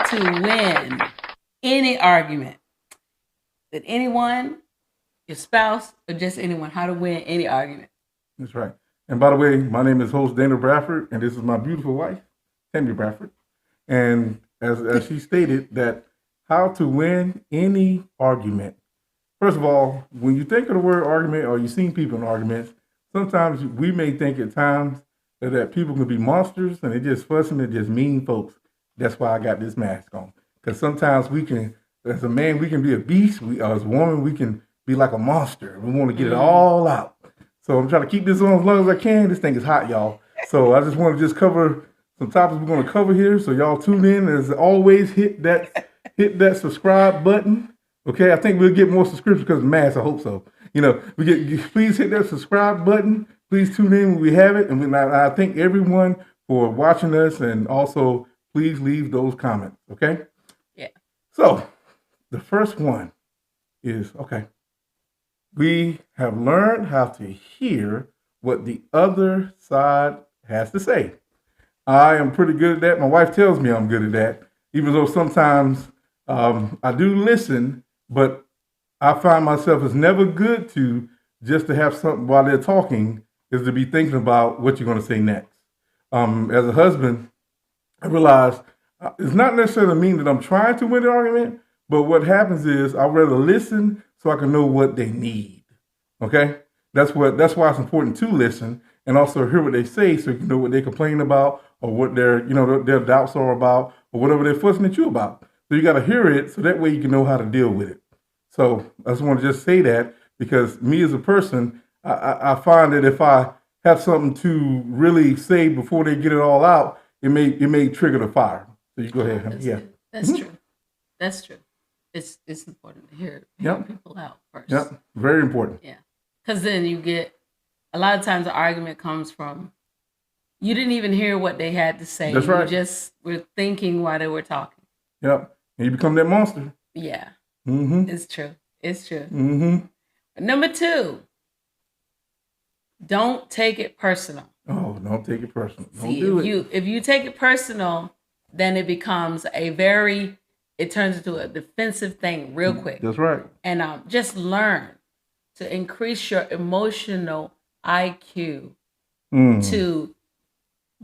to win any argument with anyone, your spouse, or just anyone. How to win any argument. That's right. And by the way, my name is host Dana Bradford, and this is my beautiful wife, Tammy Bradford. And as she stated, that how to win any argument. First of all, when you think of the word argument or you've seen people in arguments, sometimes we may think at times that people can be monsters and they just fussing and just mean folks. That's why I got this mask on. Because sometimes we can, as a man, we can be a beast. As a woman, we can be like a monster. We want to get it all out. So I'm trying to keep this on as long as I can. This thing is hot, y'all. So I just want to just cover some topics we're going to cover here. So y'all tune in. As always, hit that subscribe button. Okay, I think we'll get more subscriptions because of the mask. I hope so. Please hit that subscribe button. Please tune in when we have it. And I thank everyone for watching us. And also, please leave those comments. Okay? Yeah. So the first one is, okay, we have learned how to hear what the other side has to say. I am pretty good at that. My wife tells me I'm good at that, even though sometimes I do listen, but I find myself it's never good to just to have something while they're talking is to be thinking about what you're going to say next. As a husband, I realize it's not necessarily mean that I'm trying to win the argument, but what happens is I'd rather listen so I can know what they need. Okay? That's why it's important to listen and also hear what they say so you can know what they complain about or what their doubts are about or whatever they're fussing at you about. So you got to hear it so that way you can know how to deal with it. So I just want to just say that because me as a person, I find that if I have something to really say before they get it all out, it may trigger the fire. So you go ahead. That's true. That's true. It's important to hear people out first. Yep, very important. Yeah, because then you get a lot of times the argument comes from you didn't even hear what they had to say. That's right. You just were thinking while they were talking. Yep, and you become that monster. Yeah. Mm-hmm. It's true. It's true. Mm-hmm. Number 2, don't take it personal. Oh, don't take it personal. If you take it personal, then it becomes it turns into a defensive thing real quick. That's right. And just learn to increase your emotional IQ to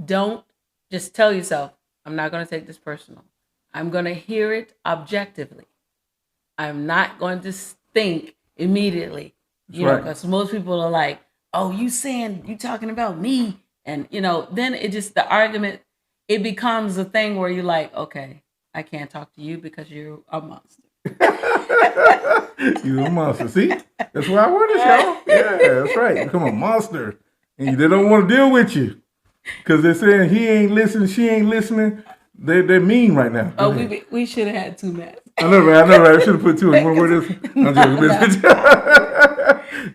don't just tell yourself, I'm not going to take this personal. I'm going to hear it objectively. I'm not going to think immediately, because most people are like, oh, you talking about me. And, then the argument, it becomes a thing where you're like, okay, I can't talk to you because you're a monster. You're a monster. See? That's why I word this, y'all. Yeah, that's right. You become a monster. And they don't want to deal with you. Because they're saying he ain't listening, she ain't listening. They're mean right now. Oh, we should have had 2 masks. I know, right? I should have put 2 in one word. I'm joking.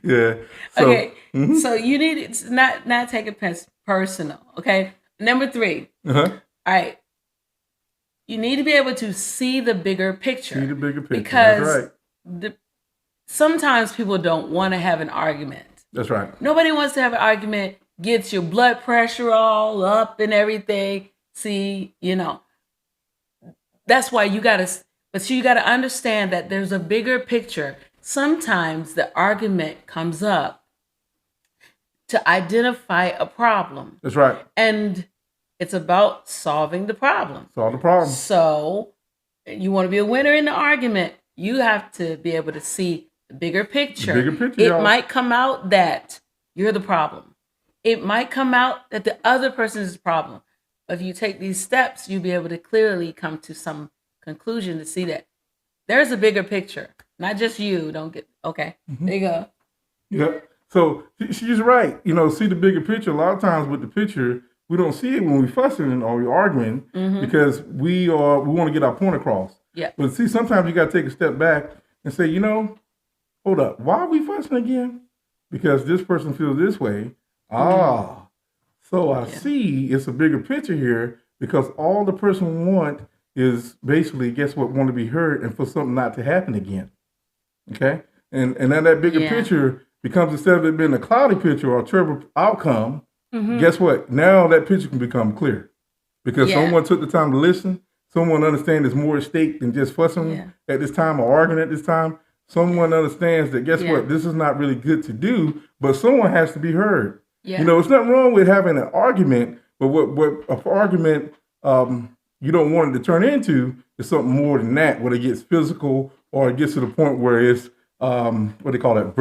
Yeah. So, okay. So you need to not take it personal. Okay. Number 3. Uh-huh. All right. You need to be able to see the bigger picture. See the bigger picture. Because that's right. Sometimes people don't want to have an argument. That's right. Nobody wants to have an argument. Gets your blood pressure all up and everything. See, that's why you got to understand that there's a bigger picture. Sometimes the argument comes up to identify a problem. That's right. And it's about solving the problem. Solve the problem. So you want to be a winner in the argument, you have to be able to see the bigger picture. The bigger picture, It might come out that you're the problem. It might come out that the other person is the problem. But if you take these steps, you'll be able to clearly come to some conclusion to see that there's a bigger picture. Not just you. Don't get, okay. There you go. Yep. So she's right. See the bigger picture. A lot of times with the picture, we don't see it when we're fussing or we're arguing because we want to get our point across. Yeah. But see, sometimes you got to take a step back and say, hold up. Why are we fussing again? Because this person feels this way. So I see it's a bigger picture here because all the person want is basically, guess what, want to be heard and for something not to happen again. Okay? And then that bigger picture becomes, instead of it being a cloudy picture or a terrible outcome, guess what? Now that picture can become clear because someone took the time to listen someone understands there's more at stake than just fussing at this time or arguing at this time. Someone understands that, guess what, this is not really good to do, but someone has to be heard. Yeah. You know, it's nothing wrong with having an argument, but what an argument you don't want it to turn into is something more than that, where it gets physical or it gets to the point where it's what they call that,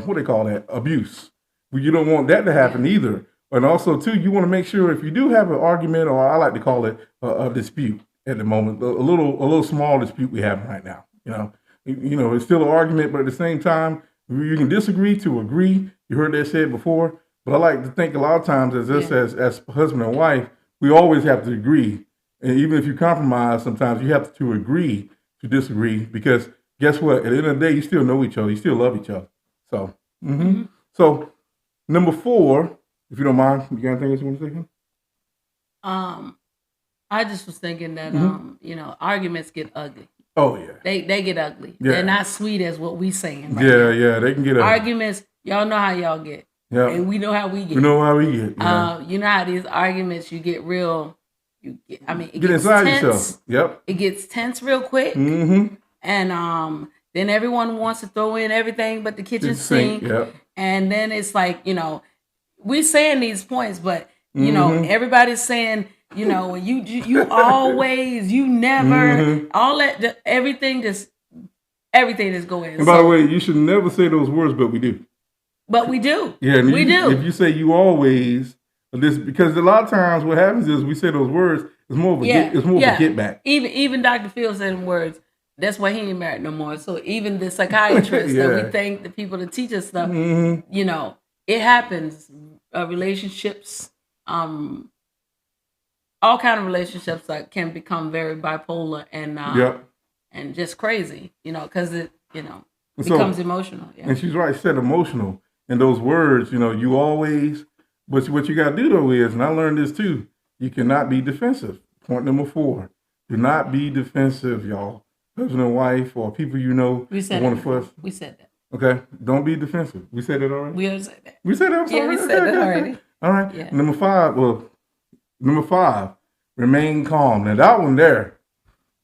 what they call that, abuse. Well, you don't want that to happen either. And also, too, you want to make sure if you do have an argument, or I like to call it a dispute at the moment, a little small dispute we have right now. You know, it's still an argument, but at the same time, you can disagree to agree. You heard that said before, but I like to think a lot of times as husband and wife, we always have to agree. And even if you compromise, sometimes you have to agree to disagree, because guess what? At the end of the day, you still know each other. You still love each other. So, so number 4, if you don't mind, you got anything else you want to say? I just was thinking that you know, arguments get ugly. Oh yeah, they get ugly. Yeah. They're not sweet as what we saying. Right now. They can get ugly. Arguments. Y'all know how y'all get. Yeah, and we know how we get. We know how we get. Yeah. You know how these arguments, you get real. I mean, it get gets inside tense. Yourself. Yep. It gets tense real quick. And then everyone wants to throw in everything but the kitchen sink. Yep. And then it's like, you know, we saying these points, but you know, everybody's saying, you know, you always, you never, all that, everything is going. And by the way, you should never say those words, but we do. But we do. Yeah, we do. If you say you always, this, because a lot of times what happens is we say those words, it's more of a get back. Even Dr. Phil said in words, that's why he ain't married no more. So even the psychiatrists that we think, the people that teach us stuff, you know, it happens. Relationships, all kind of relationships that can become very bipolar and just crazy, you know, because it, you know, becomes emotional. Yeah. And she's right, said emotional. And those words, you know, you always, but what you got to do though is, and I learned this too, you cannot be defensive. Point number 4, do not be defensive, y'all. Husband and wife or people you know. We said that. We said that. Okay, don't be defensive. We said it already? We already said that. We said that? Yeah, we said that already. All right. Yeah. Number 5, remain calm. Now that one there,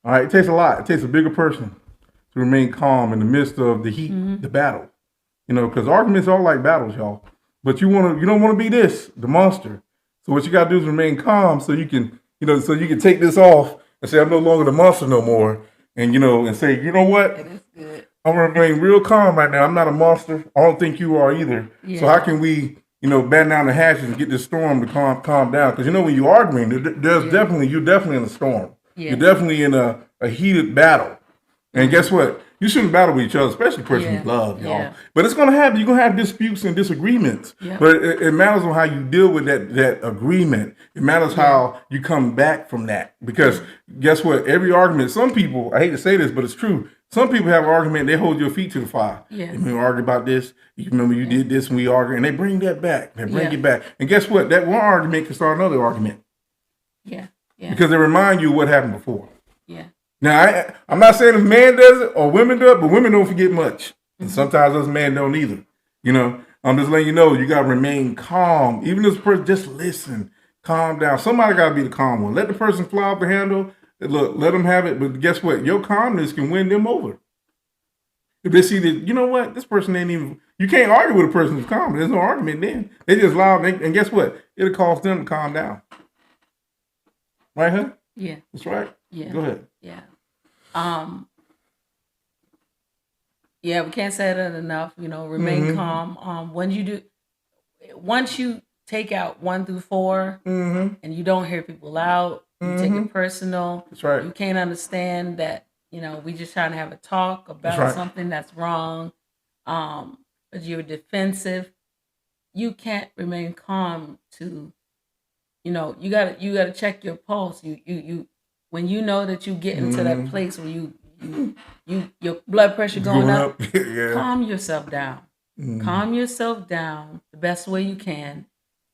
all right, it takes a lot. It takes a bigger person to remain calm in the midst of the heat, the battle. You know, because arguments are like battles, y'all. But you don't want to be the monster. So what you got to do is remain calm so you can, you know, so you can take this off and say, I'm no longer the monster no more. And, you know, and say, you know what? That is good. I'm going to remain real calm right now. I'm not a monster. I don't think you are either. Yeah. So how can we, you know, batten down the hatches and get this storm to calm down? Because, you know, when you're arguing, you're definitely in a storm. Yeah. You're definitely in a heated battle. And guess what? You shouldn't battle with each other, especially the person you love, y'all. Yeah. But it's going to happen. You're going to have disputes and disagreements. Yeah. But it matters on how you deal with that agreement. It matters how you come back from that. Because guess what? Every argument, some people, I hate to say this, but it's true. Some people have an argument, they hold your feet to the fire. Yeah. And we argue about this. You remember you did this when we argued. And they bring that back. They bring it back. And guess what? That one argument can start another argument. Yeah. Yeah. Because they remind you what happened before. Yeah. Now, I'm not saying if man does it or women do it, but women don't forget much. And sometimes us men don't either. You know, I'm just letting you know, you got to remain calm. Even if this person, just listen, calm down. Somebody got to be the calm one. Let the person fly off the handle. Look, let them have it. But guess what? Your calmness can win them over. If they see that, you know what? This person ain't even, you can't argue with a person who's calm. There's no argument then. They just loud. And guess what? It'll cause them to calm down. Right, huh? Yeah. That's right. Yeah. Go ahead. Yeah. Yeah, we can't say that enough. You know, remain calm. Once you take out 1 through 4, and you don't hear people out, you take it personal. That's right. You can't understand that. You know, we just trying to have a talk about something that's wrong. But you're defensive. You can't remain calm to. You know, you gotta check your pulse. You when you know that you get into that place where you your blood pressure going up, calm yourself down. Calm yourself down the best way you can.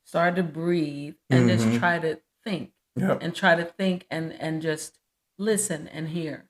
Start to breathe and just try to think. And try to think and just listen and hear.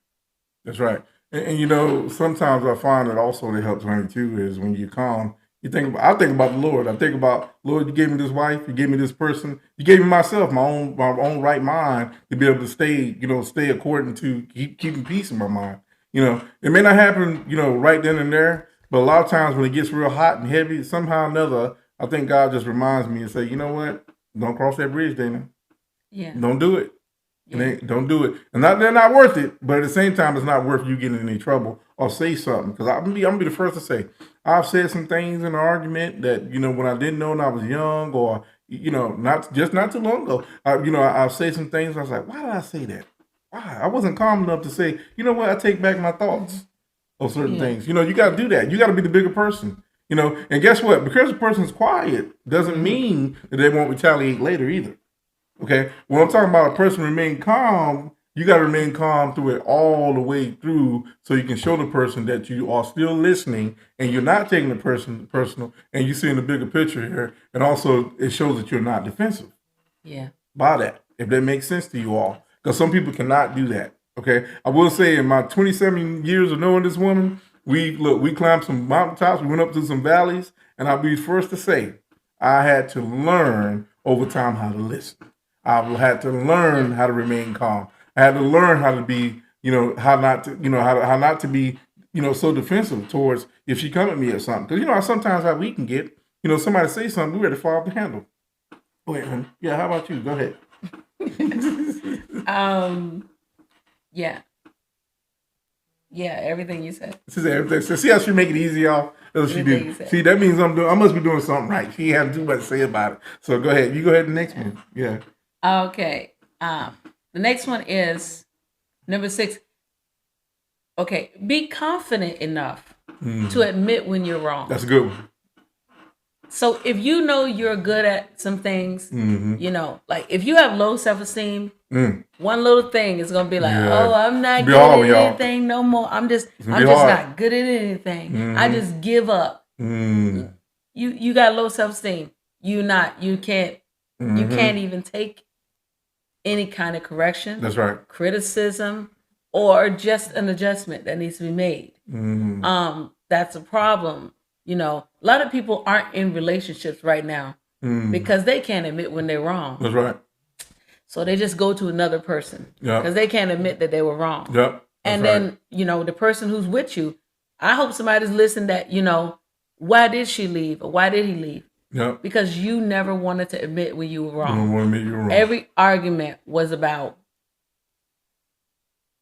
That's right. And you know, sometimes I find that also that helps me too is when you're calm, I think about the Lord. I think about, Lord, you gave me this wife, you gave me this person, you gave me myself, my own right mind to be able to stay according to keeping peace in my mind. It may not happen, right then and there, but a lot of times when it gets real hot and heavy, somehow or another, I think God just reminds me and say, you know what? Don't cross that bridge, Dana. Yeah. Don't do it. Yeah. Don't do it. And they're not worth it, but at the same time, it's not worth you getting in any trouble or say something. Because I'm gonna be the first to say, I've said some things in an argument that, when I didn't know when I was young, or not too long ago. I'll say some things. I was like, why did I say that? Why? I wasn't calm enough to say, you know what? I take back my thoughts of certain things. You got to do that. You got to be the bigger person. And guess what? Because the person's quiet doesn't mean that they won't retaliate later either. Okay, when I'm talking about a person remain calm, you got to remain calm through it all the way through, so you can show the person that you are still listening and you're not taking the person personal, and you're seeing the bigger picture here, and also it shows that you're not defensive. Yeah. By that, if that makes sense to you all, because some people cannot do that. Okay, I will say in my 27 years of knowing this woman, we climbed some mountaintops, we went up to some valleys, and I'll be first to say, I had to learn over time how to listen. I had to learn how to remain calm. I had to learn how to be, how not to be, so defensive towards if she come at me or something. Because sometimes how we can get, somebody say something, we're ready to fall off the handle. Go ahead, honey. Yeah, how about you? Go ahead. Yeah. Yeah, everything you said. She said everything. So see how she make it easy, y'all? That's what she do. See, that means I must be doing something right. She hasn't too much to say about it. So go ahead. You go ahead to the next one. Yeah. Okay. The next one is number 6. Okay. Be confident enough to admit when you're wrong. That's a good one. So if you know you're good at some things, like if you have low self-esteem, one little thing is gonna be like, oh, I'm not good at anything no more. I'm just not good at anything. I just give up. You got low self-esteem. You can't even take any kind of correction. That's right. Criticism or just an adjustment that needs to be made. That's a problem. A lot of people aren't in relationships right now because they can't admit when they're wrong. That's right. So they just go to another person because they can't admit that they were wrong. Yep. And then, the person who's with you, I hope somebody's listened that, why did she leave or why did he leave? Yep. Because you never wanted to admit when you were wrong. You don't want to admit you were wrong. Every argument was about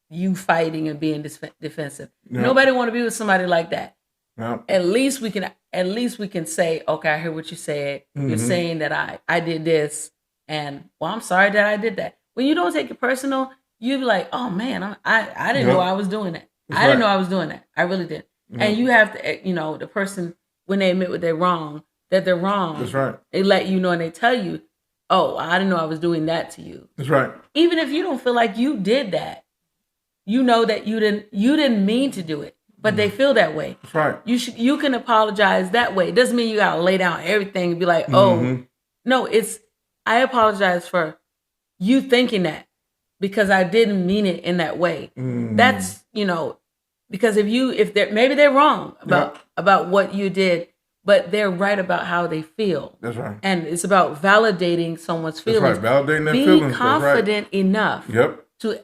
you fighting and being defensive. Yep. Nobody want to be with somebody like that. Yep. At least we can say, okay, I hear what you said. You're saying that I did this, and I'm sorry that I did that. When you don't take it personal, you be like, oh man, I didn't know I was doing that. I didn't know I was doing that. I really did. And you have to, the person, when they admit they're wrong, That's right. They let you know and they tell you, oh, I didn't know I was doing that to you. That's right. Even if you don't feel like you did that, you know that you didn't mean to do it. But they feel that way. That's right. You can apologize that way. It doesn't mean you gotta lay down everything and be like, oh, no, I apologize for you thinking that because I didn't mean it in that way. That's, because if maybe they're wrong about what you did, but they're right about how they feel. That's right. And it's about validating someone's feelings. That's right. Validating their be feelings. Be confident enough to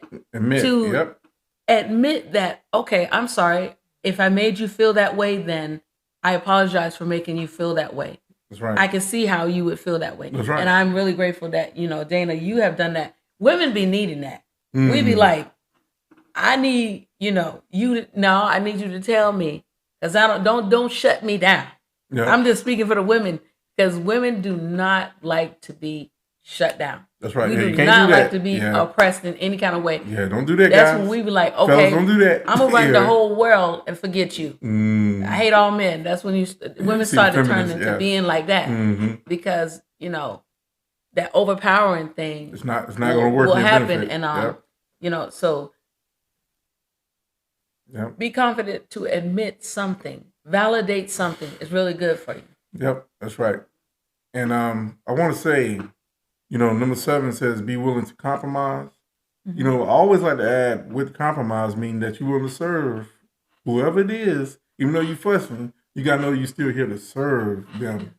admit that, okay, I'm sorry. If I made you feel that way, then I apologize for making you feel that way. That's right. I can see how you would feel that way. That's right. And I'm really grateful that, Dana, you have done that. Women be needing that. We be like, I need, I need you to tell me. Because don't shut me down. Yeah. I'm just speaking for the women. Because women do not like to be shut down. That's right. We do not like to be oppressed in any kind of way. Yeah, don't do that, That's guys. when we be like, okay, fellas, don't do that. I'm going to run the whole world and forget you. I hate all men. That's when women started turning into being like that. Because, that overpowering thing. It's not going to work. Will happen. And, so be confident to admit something. Validate something. It's really good for you. Yep, that's right. And I want to say, number 7 says be willing to compromise. I always like to add with compromise meaning that you're willing to serve whoever it is, even though you're fussing, You got to know you're still here to serve them.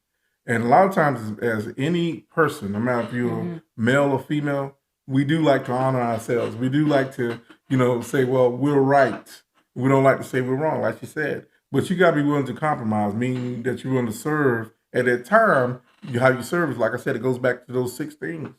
And a lot of times, as any person, no matter if you're male or female, we do like to honor ourselves. We do like to, say, well, we're right. We don't like to say we're wrong, like you said. But you got to be willing to compromise, meaning that you're willing to serve at that time. How you serve is, like I said, it goes back to those 6 things.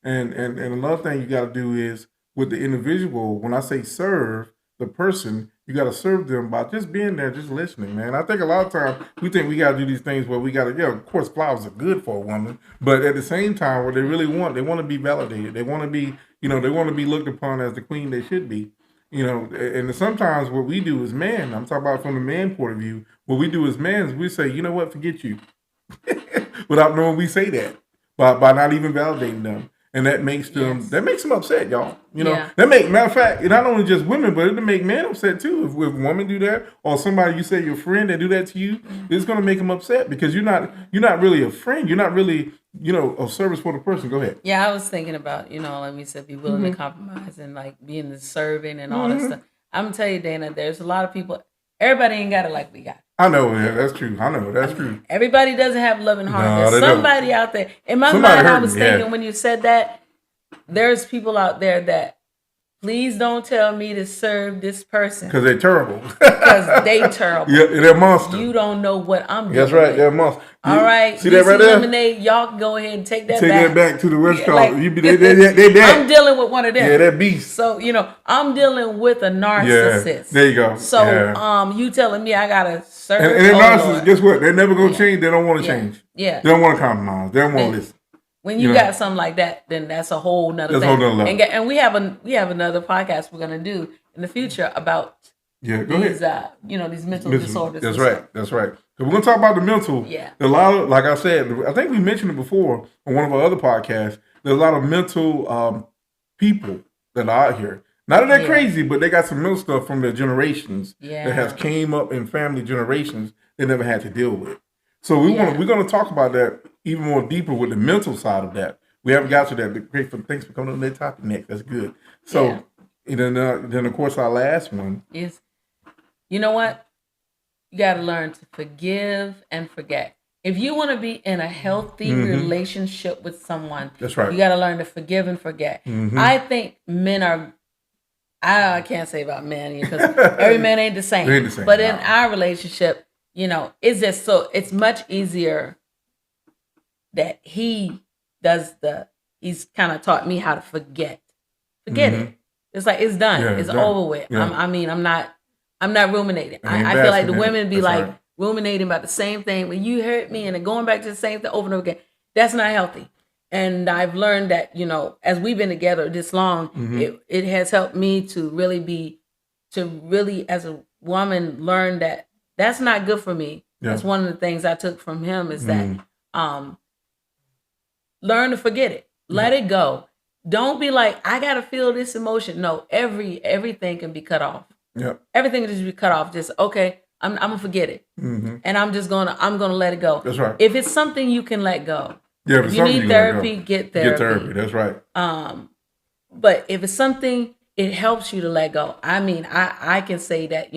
And another thing you got to do is with the individual. When I say serve the person, you got to serve them by just being there, just listening, man. I think a lot of times we think we got to do these things where we got to, of course, flowers are good for a woman, but at the same time, what they really want, they want to be validated. They want to be, they want to be looked upon as the queen they should be. And sometimes what we do as men, I'm talking about from the man point of view, what we do as men is we say, you know what, forget you. Without knowing we say that, by not even validating them. And that makes them upset, y'all. That matter of fact, not only just women, but it'll make men upset too. If women do that, or somebody you say your friend that do that to you, it's gonna make them upset because you're not really a friend. You're not really, of service for the person. Go ahead. Yeah, I was thinking about, like we said, be willing to compromise and like being the serving and all that stuff. I'm gonna tell you, Dana, there's a lot of people. Everybody ain't got it like we got. I know, yeah, that's true. I know, that's true. Everybody doesn't have loving heart. No, there's somebody out there. In my mind, I was thinking when you said that, there's people out there that, please don't tell me to serve this person. Because they're terrible. Because they terrible. Yeah, they're monsters. You don't know what I'm doing. That's right, they're monsters. All right. See that right there? Lemonade, y'all can go ahead and take that back. Take that back to the West Coast. They I'm dealing with one of them. Yeah, that beast. So, I'm dealing with a narcissist. Yeah, there you go. So, you telling me I got to serve. And they're narcissists, guess what? They're never going to change. They don't want to change. Yeah. They don't want to compromise. They don't want to listen. When you got something like that, then that's a whole nother thing. And we have another podcast we're gonna do in the future about these mental disorders. That's right. That's right. So we're gonna talk about the mental. Yeah. A lot of, like I said, I think we mentioned it before on one of our other podcasts. There's a lot of mental people that are out here. Not that they're crazy, but they got some mental stuff from their generations that has came up in family generations they never had to deal with. So we're going to talk about that even more deeper with the mental side of that. We haven't got to that. Great, thanks for coming on that topic next. That's good. So then of course our last one is, you know what? You got to learn to forgive and forget. If you want to be in a healthy relationship with someone, that's right. You got to learn to forgive and forget. I think men are. I can't say about men because every man ain't the same. Ain't the same. But in our relationship, it's just it's much easier that he's kind of taught me how to forget it. It's like, it's done. It's over with. Yeah. I'm not ruminating. I feel like the women be like ruminating about the same thing. When you hurt me and then going back to the same thing over and over again, that's not healthy. And I've learned that, as we've been together this long, it has helped me to really as a woman learn that that's not good for me. Yeah. That's one of the things I took from him is that learn to forget it. Let it go. Don't be like, I gotta feel this emotion. No, everything can be cut off. Yeah. Everything can just be cut off. Just okay, I'm gonna forget it. And I'm gonna let it go. That's right. If it's something you can let go. Yeah, if you need therapy, get therapy. Get therapy, that's right. But if it's something it helps you to let go. I mean, I can say that,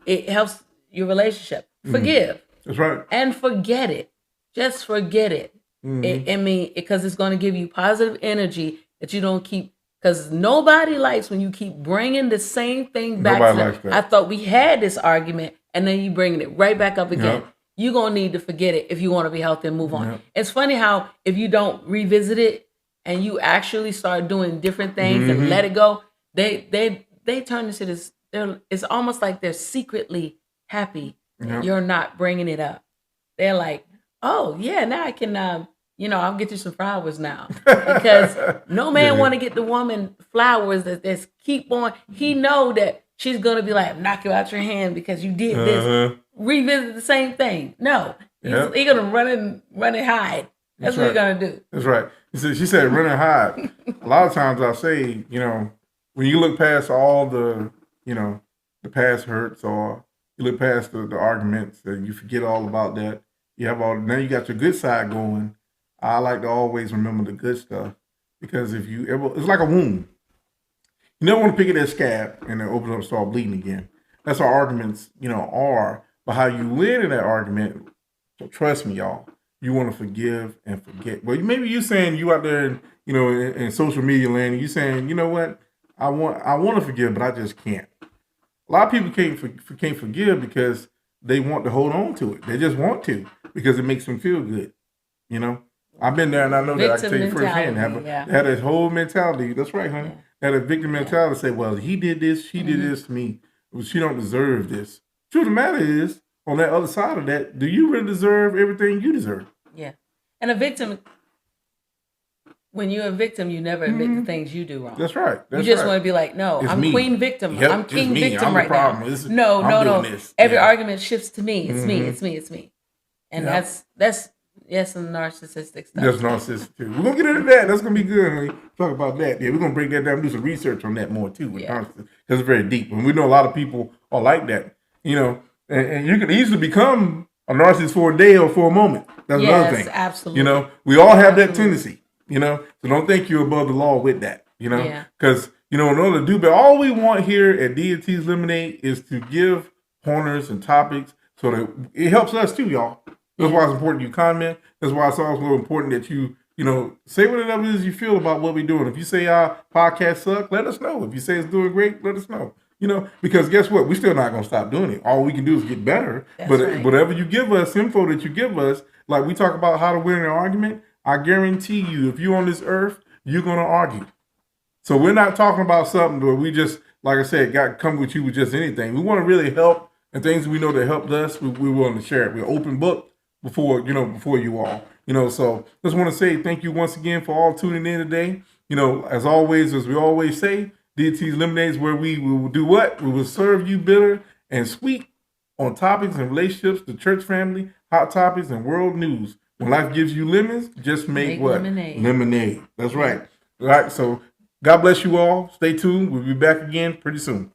it helps your relationship. Forgive. That's right. And forget it. Just forget it. Because it's going to give you positive energy that you don't keep, because nobody likes when you keep bringing the same thing back. Nobody likes that. I thought we had this argument and then you bringing it right back up again. Yep. You're going to need to forget it if you want to be healthy and move on. Yep. It's funny how if you don't revisit it and you actually start doing different things and let it go, they turn into this, it's almost like they're secretly happy you're not bringing it up. They're like, oh yeah, now I can, I'll get you some flowers now. Because no man want to get the woman flowers that's keep on. He know that she's going to be like, knock you out your hand because you did this. Revisit the same thing. No, he's going to run and hide. That's what he's going to do. That's right. She said run and hide. A lot of times I say, when you look past all the past hurts, or you look past the arguments and you forget all about that. Now you got your good side going. I like to always remember the good stuff, because if you ever, it's like a wound. You never want to pick at that scab and then open up and start bleeding again. That's how arguments, are. But how you win in that argument, so trust me, y'all, you want to forgive and forget. Well, maybe you saying you out there, in social media land, and you saying, you know what, I want to forgive, but I just can't. A lot of people can't forgive because they want to hold on to it. They just want to because it makes them feel good. I've been there and I know that I can tell you firsthand. Had a whole mentality. That's right, honey. Had a victim mentality. Say, well, he did this, she did this to me. Well, she don't deserve this. Truth of the matter is, on that other side of that, do you really deserve everything you deserve? Yeah. And a victim, when you're a victim, you never admit the things you do wrong. That's right. You just want to be like, no, I'm queen victim. Yep, I'm king victim I'm right now. No. Every argument shifts to me. It's me. It's me. And that's some narcissistic stuff. That's narcissistic too. We're gonna get into that. That's gonna be good, honey. Talk about that. Yeah, we're gonna break that down and do some research on that more too with narcissism, because it's very deep. And we know a lot of people are like that. And you can easily become a narcissist for a day or for a moment. That's another thing. Absolutely. We all have that tendency. So don't think you're above the law with that. Because in order to do better, all we want here at D&T's Lemonade is to give pointers and topics so that it helps us too, y'all. That's why it's important you comment. That's why it's also important that you say whatever it is you feel about what we're doing. If you say our podcast suck, let us know. If you say it's doing great, let us know. Because guess what? We're still not going to stop doing it. All we can do is get better. But whatever you give us, info that you give us, like we talk about how to win an argument, I guarantee you, if you're on this earth, you're going to argue. So we're not talking about something where we just, like I said, got to come with you with just anything. We want to really help, and things we know that helped us, we're willing to share it. We're open book before you all. So just want to say thank you once again for all tuning in today. As always, as we always say, D&T's Lemonade is where we will do what? We will serve you bitter and sweet on topics and relationships, the church family, hot topics, and world news. When life gives you lemons, just make what? Lemonade. That's right. All right, so God bless you all. Stay tuned. We'll be back again pretty soon.